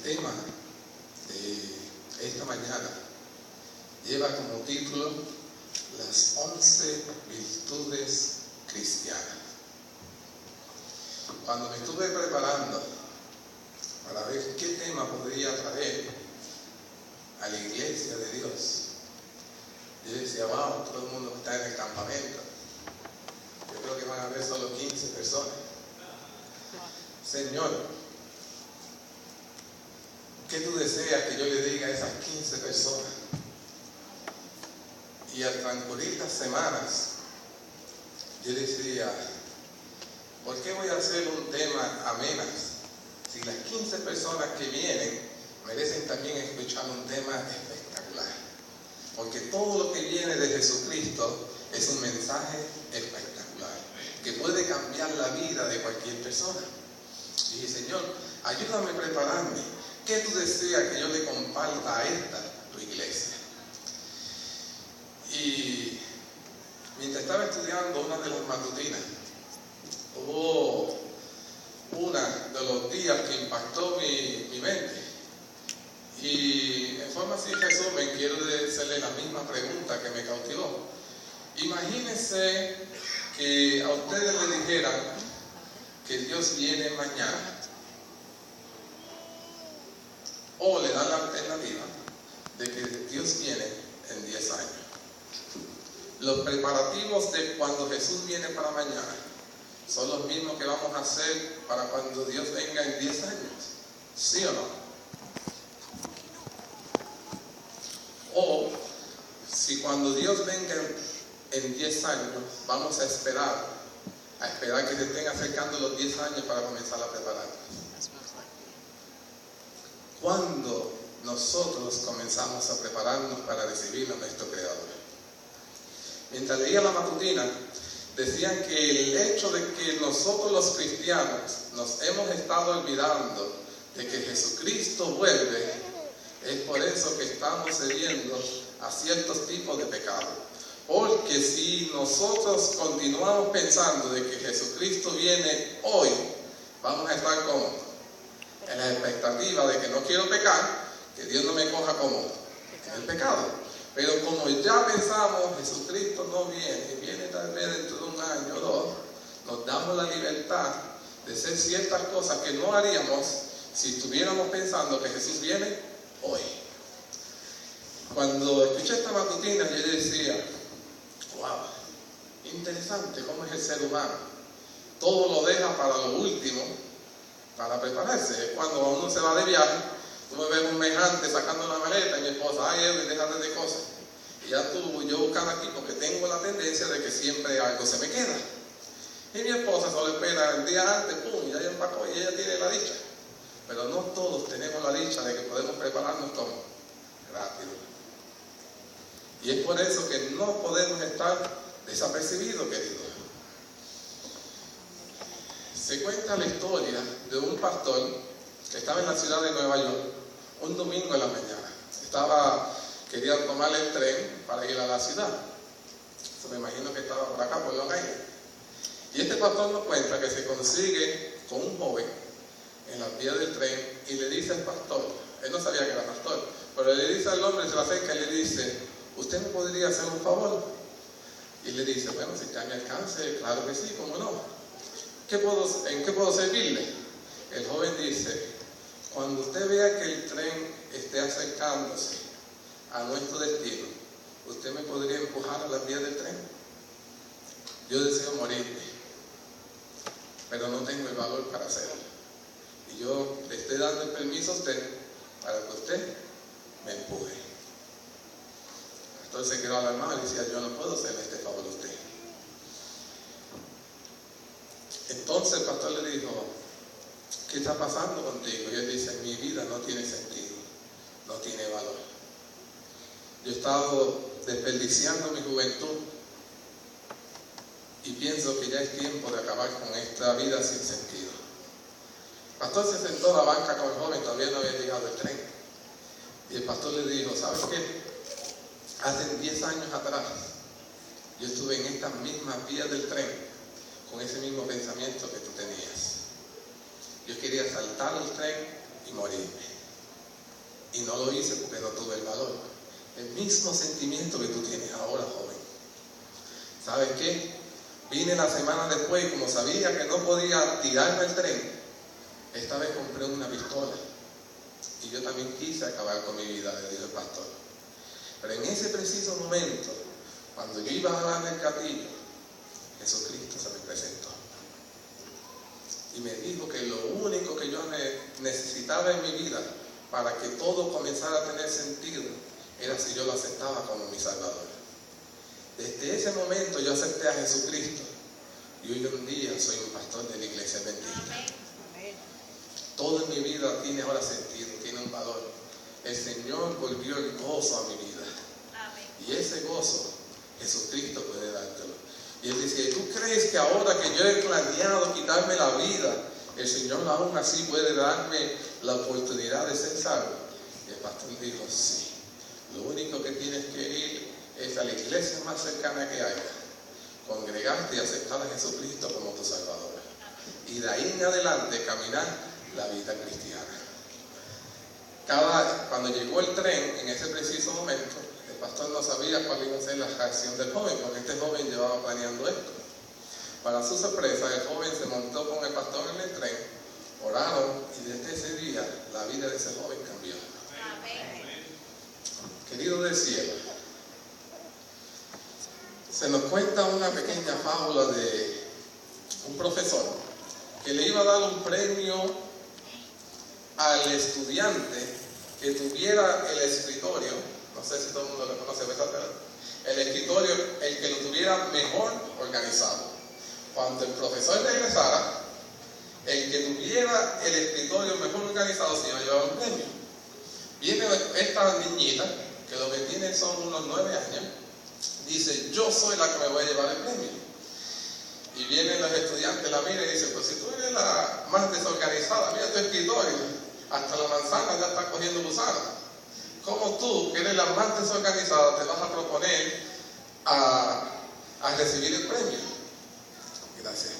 tema de esta mañana lleva como título Las 11 virtudes cristianas. Cuando me estuve preparando para ver qué tema podría traer a la iglesia de Dios, yo decía, wow, todo el mundo está en el campamento. Yo creo que van a haber solo 15 personas. Señor, ¿qué tú deseas que yo le diga a esas 15 personas? Y al transcurrir las semanas, yo decía, ¿por qué voy a hacer un tema amenas si las 15 personas que vienen merecen también escuchar un tema espectacular? Porque todo lo que viene de Jesucristo es un mensaje espectacular que puede cambiar la vida de cualquier persona. Y dije, Señor, ayúdame a prepararme. ¿Qué tú deseas que yo le comparta a esta, tu iglesia? Y mientras estaba estudiando una de las matutinas, hubo una de los días que impactó mi mente. Y en forma así resumen, quiero hacerle la misma pregunta que me cautivó. Imagínense que a ustedes le dijeran que Dios viene mañana, o le dan la alternativa de que Dios viene en 10 años. Los preparativos de cuando Jesús viene para mañana son los mismos que vamos a hacer para cuando Dios venga en 10 años. ¿Sí o no? O si cuando Dios venga en 10 años vamos a esperar que se estén acercando los 10 años para comenzar a prepararnos. ¿Cuándo nosotros comenzamos a prepararnos para recibir a nuestro Creador? Mientras leía la matutina, decían que el hecho de que nosotros los cristianos nos hemos estado olvidando de que Jesucristo vuelve, es por eso que estamos cediendo a ciertos tipos de pecados. Porque si nosotros continuamos pensando de que Jesucristo viene hoy, vamos a estar como en la expectativa de que no quiero pecar, que Dios no me coja como en el pecado. Pero como ya pensamos, Jesucristo no viene tal vez dentro de un año o dos, nos damos la libertad de hacer ciertas cosas que no haríamos si estuviéramos pensando que Jesús viene hoy. Cuando escuché esta matutina, yo decía, wow, interesante cómo es el ser humano. Todo lo deja para lo último, para prepararse. Cuando uno se va de viaje, tú me ves un mes antes sacando la maleta y mi esposa, ay, Edwin, déjate de cosas. Y ya yo buscando aquí porque tengo la tendencia de que siempre algo se me queda. Y mi esposa solo espera el día antes, pum, y ya empacó y ella tiene la dicha. Pero no todos tenemos la dicha de que podemos prepararnos como rápido. Y es por eso que no podemos estar desapercibidos, queridos. Se cuenta la historia de un pastor que estaba en la ciudad de Nueva York un domingo en la mañana. Quería tomar el tren para ir a la ciudad. Me imagino que estaba por acá, por Long Island. Y este pastor nos cuenta que se consigue con un joven en las vías del tren y le dice al pastor, él no sabía que era pastor, pero le dice al hombre, se le acerca y le dice, ¿usted me podría hacer un favor? Y le dice, bueno, si está a mi alcance, claro que sí, ¿cómo no? ¿En qué puedo servirle? El joven dice, cuando usted vea que el tren esté acercándose a nuestro destino, ¿usted me podría empujar a las vías del tren? Yo deseo morirme, pero no tengo el valor para hacerlo. Y yo le estoy dando el permiso a usted para que usted me empuje. Entonces quedó alarmado y decía, yo no puedo hacerle este favor a usted. Entonces el pastor le dijo, ¿qué está pasando contigo? Y él dice, mi vida no tiene sentido, no tiene valor. Yo he estado desperdiciando mi juventud y pienso que ya es tiempo de acabar con esta vida sin sentido. El pastor se sentó a la banca con el joven, todavía no había llegado el tren. Y el pastor le dijo, ¿sabes qué? Hace 10 años atrás, yo estuve en estas mismas vías del tren con ese mismo pensamiento que tú tenías. Yo quería saltar el tren y morirme. y no lo hice porque no tuve el valor. El mismo sentimiento que tú tienes ahora, joven. ¿Sabes qué? Vine la semana después y como sabía que no podía tirarme el tren, esta vez compré una pistola. Y yo también quise acabar con mi vida, le dijo el pastor. Pero en ese preciso momento, cuando yo iba a jalar el gatillo, Jesucristo se me presentó. Y me dijo que lo único que yo necesitaba en mi vida para que todo comenzara a tener sentido era si yo lo aceptaba como mi Salvador. Desde ese momento yo acepté a Jesucristo y hoy en día soy un pastor de la Iglesia Adventista. Todo en mi vida tiene ahora sentido, tiene un valor. El Señor volvió el gozo a mi vida. Y ese gozo Jesucristo puede dártelo. Y él decía, ¿y tú crees que ahora que yo he planeado quitarme la vida, el Señor aún así puede darme la oportunidad de ser salvo? Y el pastor dijo, sí. Lo único que tienes que ir es a la iglesia más cercana que haya, congregarte y aceptar a Jesucristo como tu Salvador. Y de ahí en adelante caminar la vida cristiana. Cuando llegó el tren, en ese preciso momento, el pastor no sabía cuál iba a ser la reacción del joven, porque este joven llevaba planeando esto. Para su sorpresa, el joven se montó con el pastor en el tren, oraron y desde ese día la vida de ese joven cambió. Amén. Querido del cielo, se nos cuenta una pequeña fábula de un profesor que le iba a dar un premio al estudiante que tuviera el escritorio, no sé si todo el mundo lo conoce, el escritorio, el que lo tuviera mejor organizado. Cuando el profesor regresara, el que tuviera el escritorio mejor organizado se iba a llevar un premio. Viene esta niñita, que lo que tiene son unos 9 años, dice, yo soy la que me voy a llevar el premio. Y vienen los estudiantes, la miran y dicen, pues si tú eres la más desorganizada, mira tu escritorio, hasta la manzana ya está cogiendo gusana. ¿Cómo tú, que eres la más desorganizada, te vas a proponer a recibir el premio? Gracias.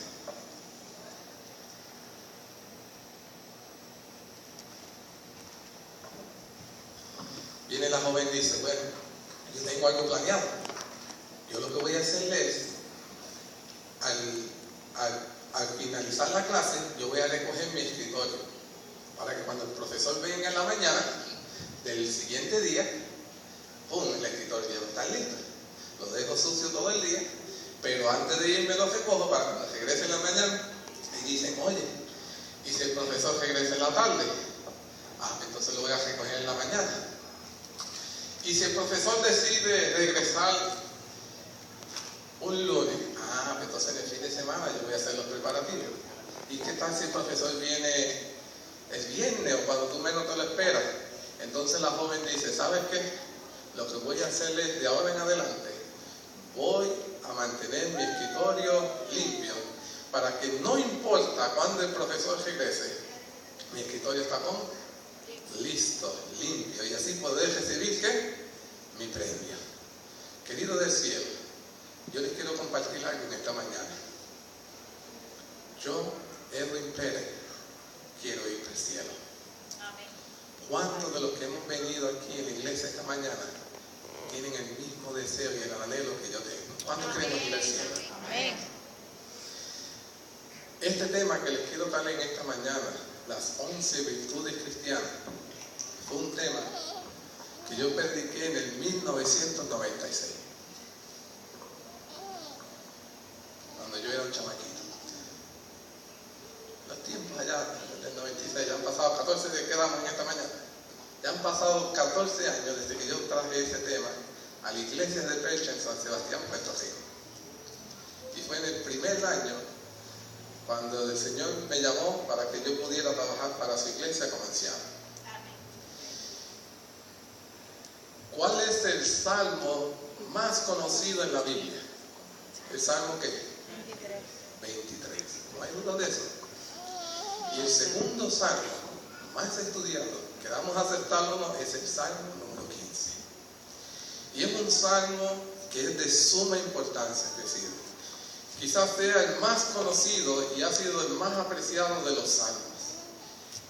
Viene la joven y dice, bueno, yo tengo algo planeado. Yo lo que voy a hacerle es, al finalizar la clase, yo voy a recoger mi escritorio para que cuando el profesor venga en la mañana del siguiente día, ¡pum!, el escritorio ya va a estar listo. Lo dejo sucio todo el día, pero antes de irme lo recojo para cuando regrese en la mañana y dicen, oye, y si el profesor regresa en la tarde, entonces lo voy a recoger en la mañana. Y si el profesor decide regresar un lunes, entonces en el fin de semana yo voy a hacer los preparativos. ¿Y qué tal si el profesor viene el viernes o cuando tú menos te lo esperas? Entonces la joven dice, ¿sabes qué? Lo que voy a hacer es, de ahora en adelante, voy a mantener mi escritorio limpio para que no importa cuando el profesor regrese, mi escritorio está listo, limpio, y así poder recibir ¿qué? Mi premio. Querido del cielo, yo les quiero compartir algo en esta mañana. Yo, Edwin Pérez, quiero ir al cielo. Amén. ¿Cuántos de los que hemos venido aquí en la iglesia esta mañana tienen el mismo deseo y el anhelo que yo tengo? ¿Cuántos queremos ir al cielo? Amén. Este tema que les quiero dar en esta mañana, las 11 virtudes cristianas, fue un tema que yo prediqué en el 1996, cuando yo era un chamaquito. Los tiempos allá del 96, ya han pasado 14 de que quedamos en esta mañana. Ya han pasado 14 años desde que yo traje ese tema a la iglesia de Percha en San Sebastián, Puerto Rico. Y fue en el primer año cuando el Señor me llamó para que yo pudiera trabajar para su iglesia como anciano. ¿Cuál es el salmo más conocido en la Biblia? ¿El salmo qué? 23. ¿No hay duda de eso? Y el segundo salmo más estudiado, que vamos a aceptarlo, no, es el salmo número 15. Y es un salmo que es de suma importancia, es decir, quizás sea el más conocido y ha sido el más apreciado de los salmos.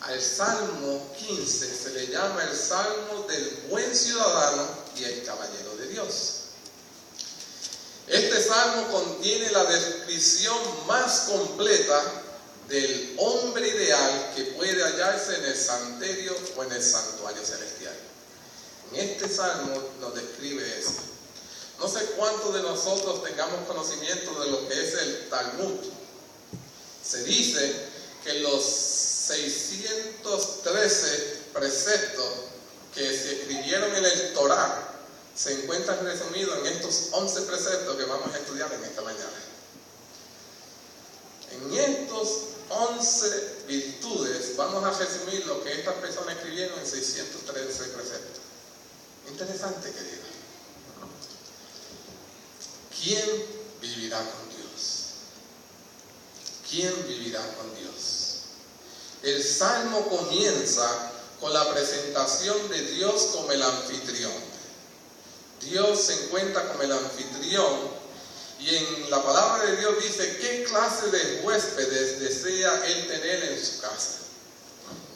Al salmo 15 se le le llama el Salmo del buen ciudadano y el caballero de Dios. Este salmo contiene la descripción más completa del hombre ideal que puede hallarse en el santuario o en el santuario celestial. En este salmo nos describe eso. No sé cuántos de nosotros tengamos conocimiento de lo que es el Talmud. Se dice que los 613 preceptos que se escribieron en el Torá se encuentran resumidos en estos 11 preceptos que vamos a estudiar en esta mañana. En estos 11 virtudes vamos a resumir lo que estas personas escribieron en 613 preceptos. Interesante, querido. ¿Quién vivirá con Dios? ¿Quién vivirá con Dios? El Salmo comienza con la presentación de Dios como el anfitrión. Dios se encuentra como el anfitrión y en la palabra de Dios dice qué clase de huéspedes desea Él tener en su casa.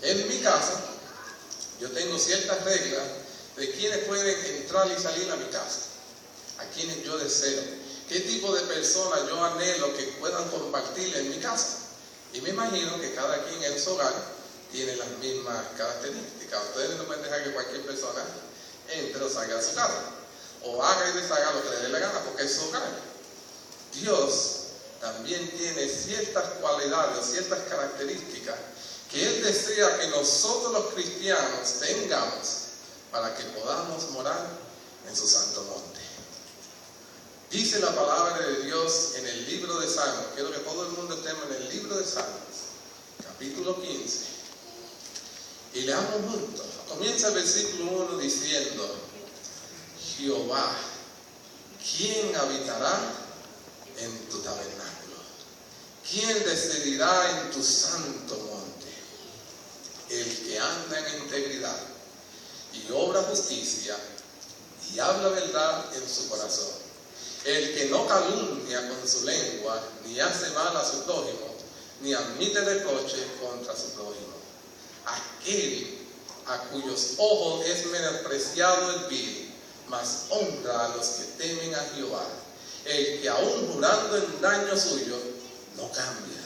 En mi casa, yo tengo ciertas reglas de quiénes pueden entrar y salir a mi casa, a quienes yo deseo, qué tipo de personas yo anhelo que puedan compartir en mi casa. Y me imagino que cada quien en su hogar tiene las mismas características. Ustedes no pueden dejar que cualquier persona entre o salga de su casa, o haga y deshaga lo que le dé la gana, porque es su hogar. Dios también tiene ciertas cualidades, ciertas características que Él desea que nosotros los cristianos tengamos para que podamos morar en su santo monte. Dice la palabra de Dios en el libro de Salmos, quiero que todo el mundo estemos en el libro de Salmos, capítulo 15, y leamos juntos. Comienza el versículo 1 diciendo: Jehová, ¿quién habitará en tu tabernáculo? ¿Quién descendirá en tu santo monte? El que anda en integridad y obra justicia y habla verdad en su corazón. El que no calumnia con su lengua, ni hace mal a su prójimo, ni admite reproche contra su prójimo. Aquel a cuyos ojos es menospreciado el vil, mas honra a los que temen a Jehová. El que aún jurando en daño suyo, no cambia.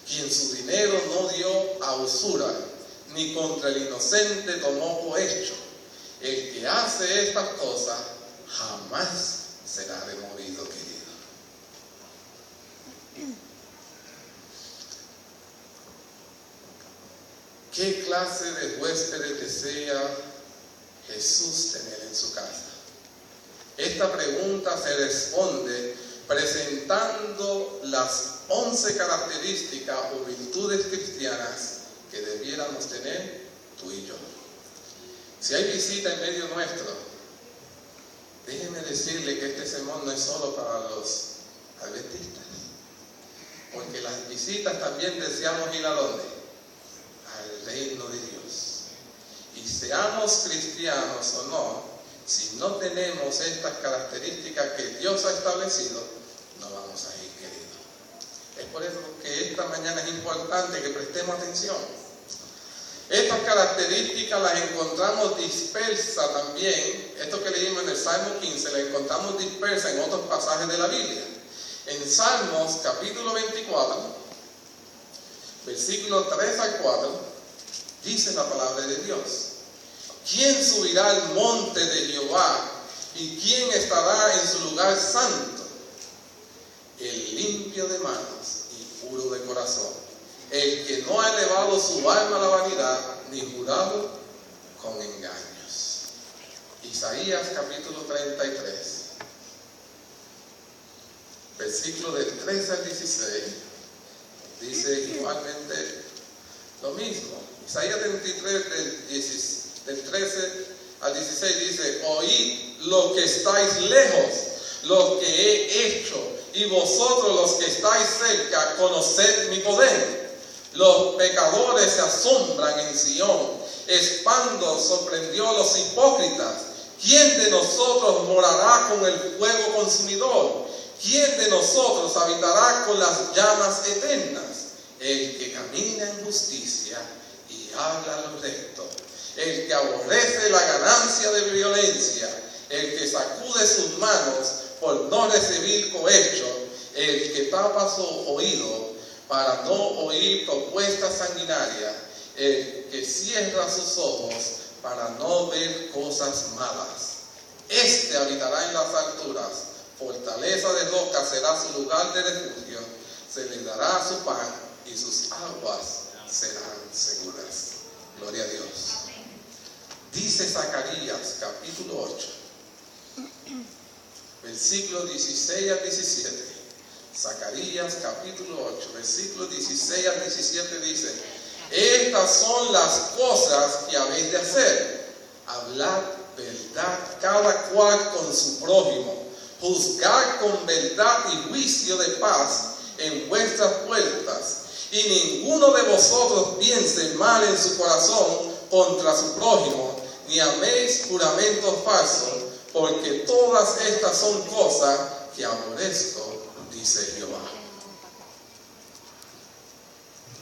Quien su dinero no dio a usura, ni contra el inocente tomó cohecho. El que hace estas cosas, jamás será removido, querido. ¿Qué clase de huéspedes desea Jesús tener en su casa? Esta pregunta se responde presentando las 11 características o virtudes cristianas que debiéramos tener tú y yo. Si hay visita en medio nuestro, déjenme decirle que este sermón no es solo para los adventistas, porque las visitas también deseamos ir ¿a dónde? Al reino de Dios. Y seamos cristianos o no, si no tenemos estas características que Dios ha establecido, no vamos a ir, querido. Es por eso que esta mañana es importante que prestemos atención. Estas características las encontramos dispersas también. Esto que leímos en el Salmo 15, las encontramos dispersas en otros pasajes de la Biblia. En Salmos capítulo 24, versículos 3 al 4, dice la palabra de Dios: ¿quién subirá al monte de Jehová? ¿Y quién estará en su lugar santo? El limpio de manos y puro de corazón, el que no ha elevado su alma a la vanidad, ni jurado con engaños. Isaías capítulo 33, versículo del 13 al 16, dice igualmente lo mismo. Isaías 33 del 13 al 16 dice: oíd lo que estáis lejos, lo que he hecho, y vosotros los que estáis cerca, conoced mi poder. Los pecadores se asombran en Sión, espanto sorprendió a los hipócritas. ¿Quién de nosotros morará con el fuego consumidor? ¿Quién de nosotros habitará con las llamas eternas? El que camina en justicia y habla lo recto, el que aborrece la ganancia de violencia, el que sacude sus manos por no recibir cohecho, el que tapa su oído para no oír propuestas sanguinarias, el que cierra sus ojos para no ver cosas malas. Este habitará en las alturas, fortaleza de roca será su lugar de refugio, se le dará su pan y sus aguas serán seguras. Gloria a Dios. Dice Zacarías capítulo 8, versículos 16 al 17. Zacarías capítulo 8, versículos 16 al 17 dice: estas son las cosas que habéis de hacer. Hablad verdad cada cual con su prójimo. Juzgad con verdad y juicio de paz en vuestras puertas. Y ninguno de vosotros piense mal en su corazón contra su prójimo, ni améis juramentos falsos, porque todas estas son cosas que aborrezco, dice Jehová.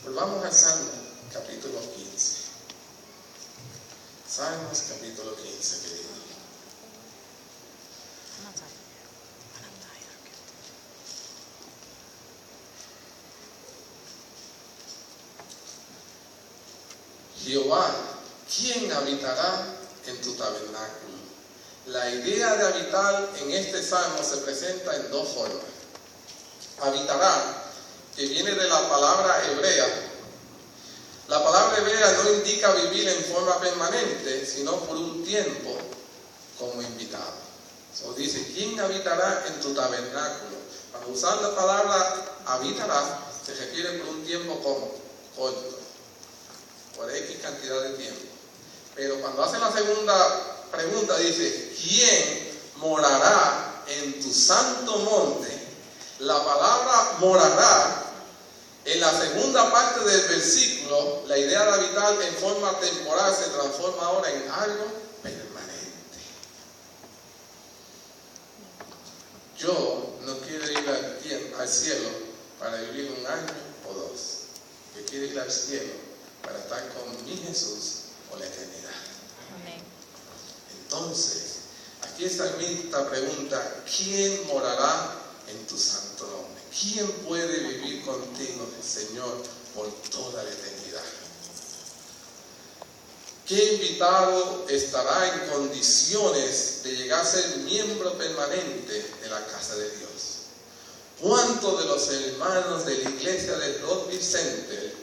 Volvamos al Salmo capítulo 15. Salmos capítulo 15, querido. Jehová, ¿quién habitará en tu tabernáculo? La idea de habitar en este salmo se presenta en dos formas. Habitará, que viene de la palabra hebrea. La palabra hebrea no indica vivir en forma permanente, sino por un tiempo como invitado. So dice, ¿quién habitará en tu tabernáculo? Para usar la palabra habitará, se refiere por un tiempo como corto, por X cantidad de tiempo. Pero cuando hace la segunda pregunta dice, ¿quién morará en tu santo monte? La palabra morará, en la segunda parte del versículo, la idea de habitar en forma temporal se transforma ahora en algo permanente. Yo no quiero ir al cielo para vivir un año o dos. Yo quiero ir al cielo para estar con mi Jesús por la eternidad. Amén. Entonces, aquí el salmista pregunta, ¿quién morará en tu santo nombre? ¿Quién puede vivir contigo, Señor, por toda la eternidad? ¿Qué invitado estará en condiciones de llegar a ser miembro permanente de la casa de Dios? ¿Cuántos de los hermanos de la iglesia del Rodby Center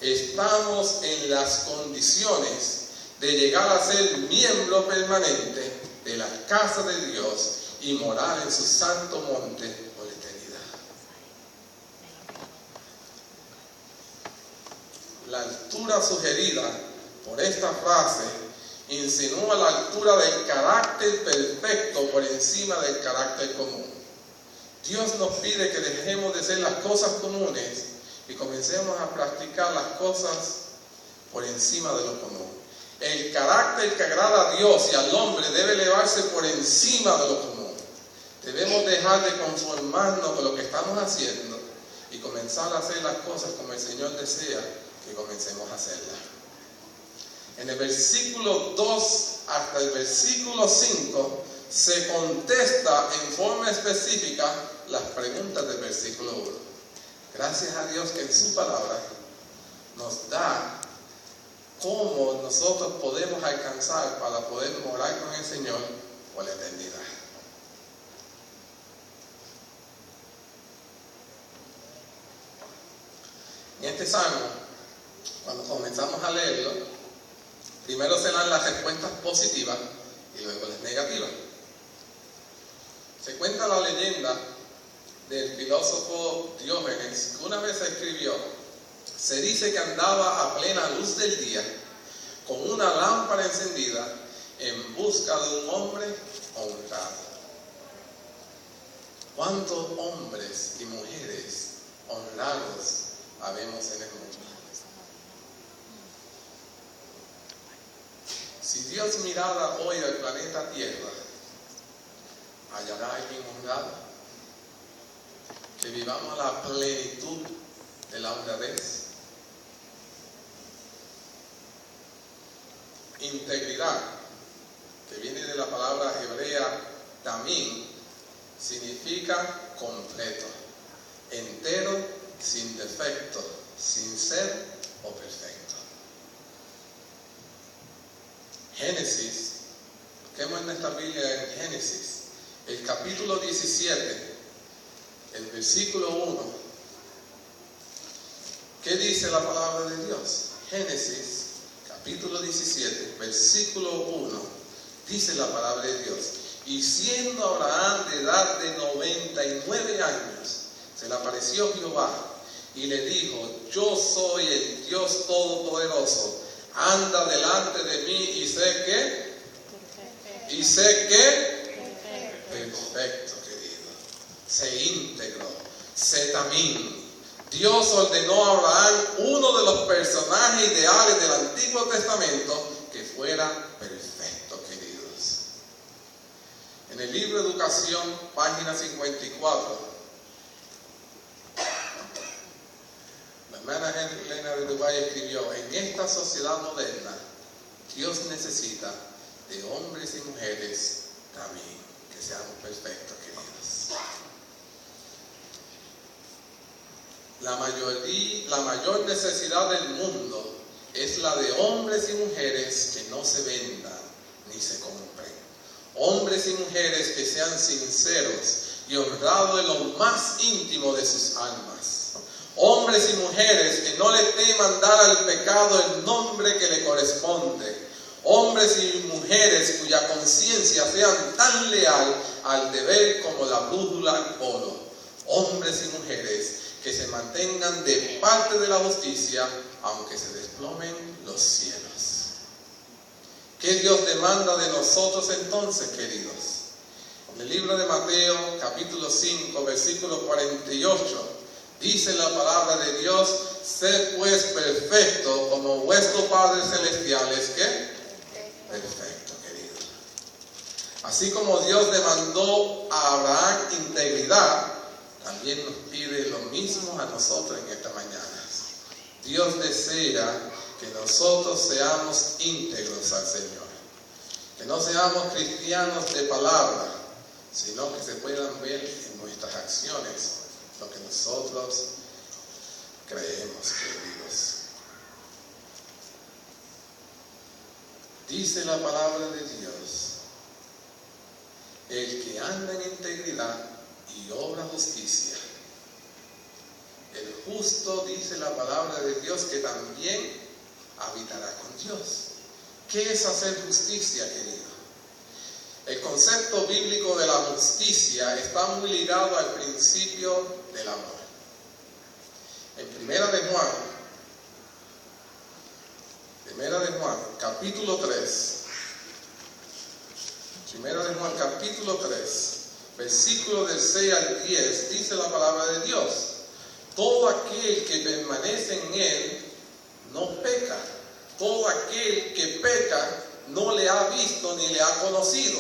estamos en las condiciones de llegar a ser miembro permanente de la casa de Dios y morar en su santo monte por la eternidad? La altura sugerida por esta frase insinúa la altura del carácter perfecto por encima del carácter común. Dios nos pide que dejemos de hacer las cosas comunes y comencemos a practicar las cosas por encima de lo común. El carácter que agrada a Dios y al hombre debe elevarse por encima de lo común. Debemos dejar de conformarnos con lo que estamos haciendo y comenzar a hacer las cosas como el Señor desea que comencemos a hacerlas. En el versículo 2 hasta el versículo 5 se contesta en forma específica las preguntas del versículo 1. Gracias a Dios que en su palabra nos da cómo nosotros podemos alcanzar para poder morar con el Señor por la eternidad. En este salmo, cuando comenzamos a leerlo, primero se dan las respuestas positivas y luego las negativas. Se cuenta la leyenda del filósofo Diógenes, que una vez escribió: se dice que andaba a plena luz del día con una lámpara encendida en busca de un hombre honrado. ¿Cuántos hombres y mujeres honrados habemos en el mundo? Si Dios mirara hoy al planeta Tierra, ¿hallará alguien honrado? Que vivamos la plenitud de la honradez. Integridad, que viene de la palabra hebrea tamim, significa completo, entero, sin defecto, sincero o perfecto. Génesis, busquemos en nuestra Biblia en Génesis, el capítulo 17, el versículo 1. ¿Qué dice la palabra de Dios? Génesis, capítulo 17, versículo 1, dice la palabra de Dios: y siendo Abraham de edad de 99 años, se le apareció Jehová y le dijo: yo soy el Dios Todopoderoso, anda delante de mí y sé que, perfecto, querido, sé íntegro, sé tamín. Dios ordenó a Abraham, uno de los personajes ideales del Antiguo Testamento, que fuera perfecto, queridos. En el libro Educación, página 54, la hermana Elena de Dubái escribió: en esta sociedad moderna, Dios necesita de hombres y mujeres también que seamos perfectos, queridos. La mayor necesidad del mundo es la de hombres y mujeres que no se vendan ni se compren. Hombres y mujeres que sean sinceros y honrados en lo más íntimo de sus almas. Hombres y mujeres que no le teman dar al pecado el nombre que le corresponde. Hombres y mujeres cuya conciencia sea tan leal al deber como la brújula al polo. Hombres y mujeres que se mantengan de parte de la justicia, aunque se desplomen los cielos. ¿Qué Dios demanda de nosotros entonces, queridos? En el libro de Mateo, capítulo 5, versículo 48, dice la palabra de Dios: sed pues perfecto como vuestro Padre Celestial es ¿qué? Perfecto, querido. Así como Dios demandó a Abraham integridad, también nos pide lo mismo a nosotros en esta mañana. Dios desea que nosotros seamos íntegros al Señor. Que no seamos cristianos de palabra, sino que se puedan ver en nuestras acciones lo que nosotros creemos, queridos. Dice la palabra de Dios: el que anda en integridad y obra justicia. El justo, dice la palabra de Dios, que también habitará con Dios. ¿Qué es hacer justicia, querido? El concepto bíblico de la justicia está muy ligado al principio del amor. En Primera de Juan, capítulo 3. Primera de Juan, capítulo 3. Versículo del 6 al 10, dice la palabra de Dios: todo aquel que permanece en él no peca. Todo aquel que peca no le ha visto ni le ha conocido.